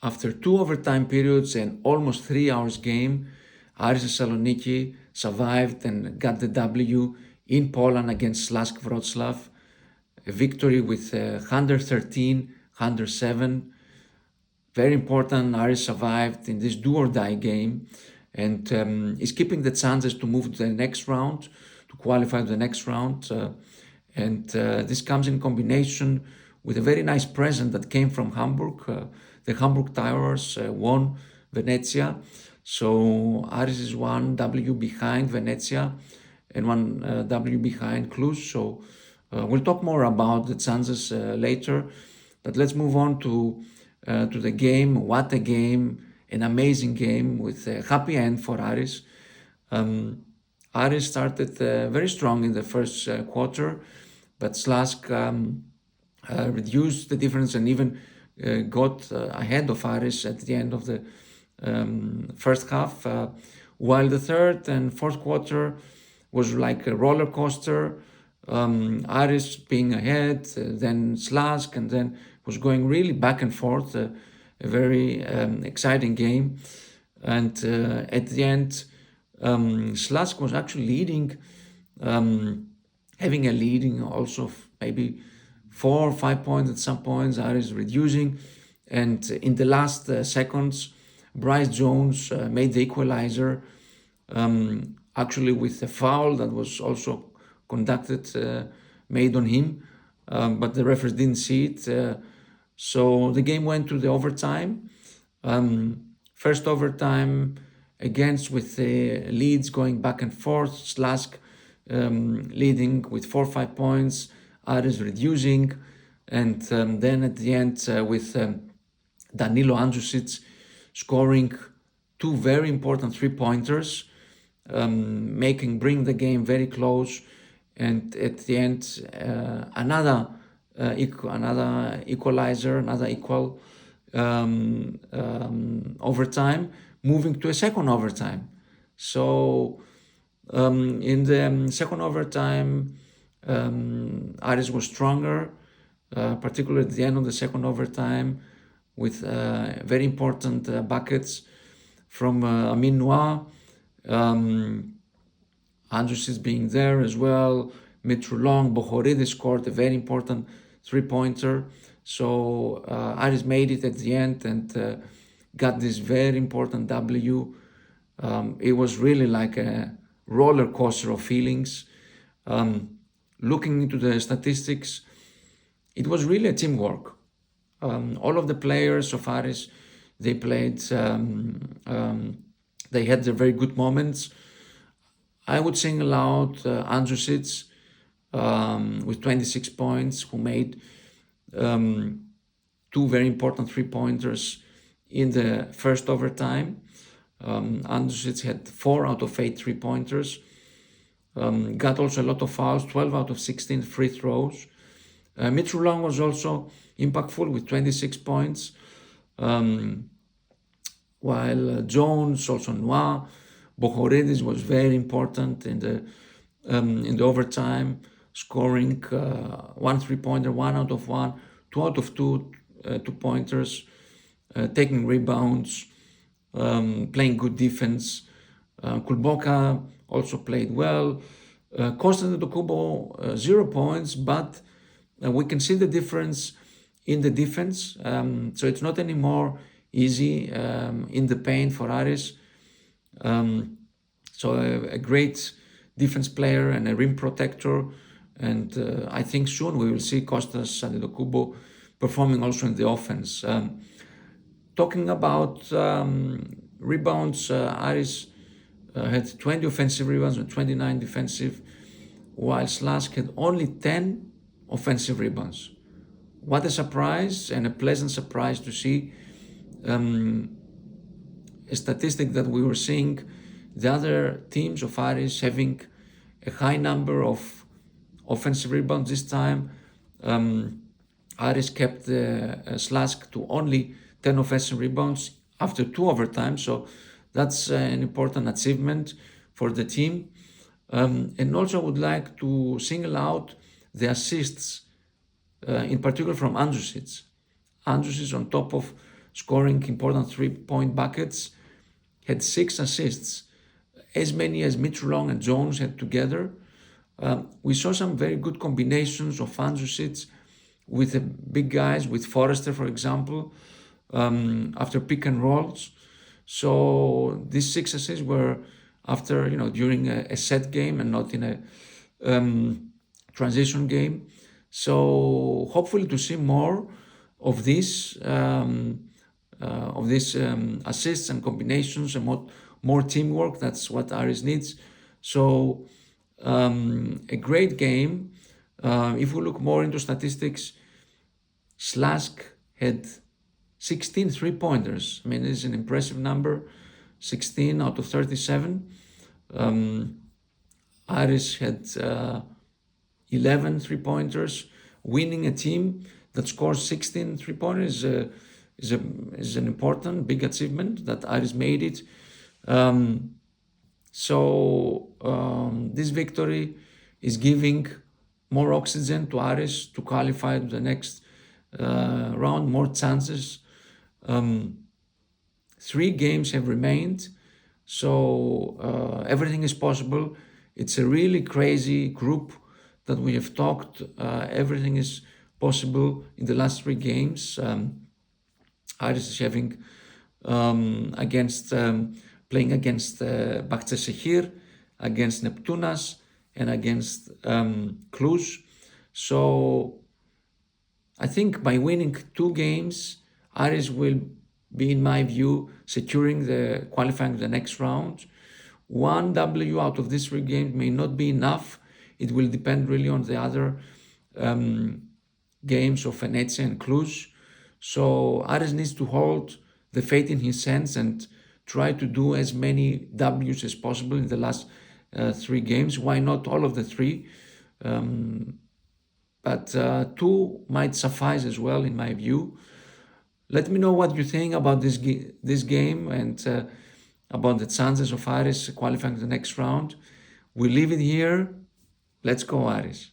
After 2 overtime periods and almost 3 hours game, Aris Thessaloniki survived and got the W in Poland against Slask Wrocław. A victory with 113-107. Very important, Aris survived in this do-or-die game and is keeping the chances to move to the next round, to qualify to the next round. This comes in combination with a very nice present that came from Hamburg. The Hamburg Towers won Venezia. So Aris is 1 W behind Venezia and 1 W behind Cluj. So we'll talk more about the chances later. But let's move on to the game. What a game, an amazing game with a happy end for Aris. Aris started very strong in the first quarter, but Slask reduced the difference and even got ahead of Aris at the end of the first half, while the third and fourth quarter was like a roller coaster. Aris being ahead, then Slask, and then was going really back and forth, a very exciting game. And at the end, Slask was actually leading, having a leading also maybe 4 or 5 points at some points. Aris reducing, and in the last seconds, Bryce Jones made the equalizer, actually with a foul that was also conducted, made on him, but the referees didn't see it. So the game went to the overtime. First overtime, against with the leads going back and forth, Slask leading with 4 or 5 points, Aris reducing, and then at the end with Danilo Andjusic scoring 2 very important 3-pointers, bring the game very close, and at the end another equalizer, another equal overtime, moving to a second overtime. So in the second overtime, Aris was stronger, particularly at the end of the second overtime, with very important buckets from Amin Noah, Andjusic being there as well, Mitroulong, Bohoridis scored a very important 3-pointer. So Aris made it at the end and got this very important W. It was really like a roller coaster of feelings. Looking into the statistics, it was really a teamwork. All of the players of Aris, they played, they had their very good moments. I would single out Andjusic with 26 points, who made 2 very important 3-pointers in the first overtime. Andjusic had 4 out of 8 3-pointers. Got also a lot of fouls, 12 out of 16 free throws. Mitroulong was also impactful with 26 points, while Jones, also Noah, Bohoridis was very important in the overtime, scoring 1 3-pointer, 1 out of 1, 2 out of 2 2-pointers, taking rebounds, playing good defense. Kulboka also played well. Konstantin Dokubo, 0 points, but we can see the difference in the defense. So it's not anymore easy in the paint for Aris. So a great defense player and a rim protector. And I think soon we will see Kostas Antetokounmpo performing also in the offense. Talking about rebounds, Aris had 20 offensive rebounds and 29 defensive, while Slask had only 10 offensive rebounds. What a surprise, and a pleasant surprise to see. A statistic that we were seeing the other teams of Aris having a high number of offensive rebounds. This time Aris kept Slask to only 10 offensive rebounds after 2 overtimes, so that's an important achievement for the team. And also I would like to single out the assists, in particular from Andjusic. Andjusic, on top of scoring important 3-point buckets, had 6 assists, as many as Mitchell and Jones had together. We saw some very good combinations of Andrusic with the big guys, with Forrester, for example, after pick and rolls. So these 6 assists were after, during a set game and not in a transition game. So hopefully to see more of this, assists and combinations and more teamwork. That's what Aris needs. So a great game. If we look more into statistics, Slask had 16 3-pointers. I mean, it's an impressive number, 16 out of 37. Aris had 11 3-pointers. Winning a team that scores 16 3-pointers is an important, big achievement that Aris made it. This victory is giving more oxygen to Aris to qualify to the next round, more chances. 3 games have remained, so everything is possible. It's a really crazy group that we have talked. Everything is possible in the last 3 games. Aris is having playing against Bakhtasehir, against Neptunas, and against Cluj. So I think by winning 2 games, Aris will be, in my view, securing the qualifying the next round. 1 W out of these 3 games may not be enough. It will depend really on the other games of Venezia and Cluj. So Aris needs to hold the fate in his hands and try to do as many W's as possible in the last 3 games. Why not all of the 3? But 2 might suffice as well, in my view. Let me know what you think about this game and about the chances of Aris qualifying the next round. We leave it here. Let's go, Aris.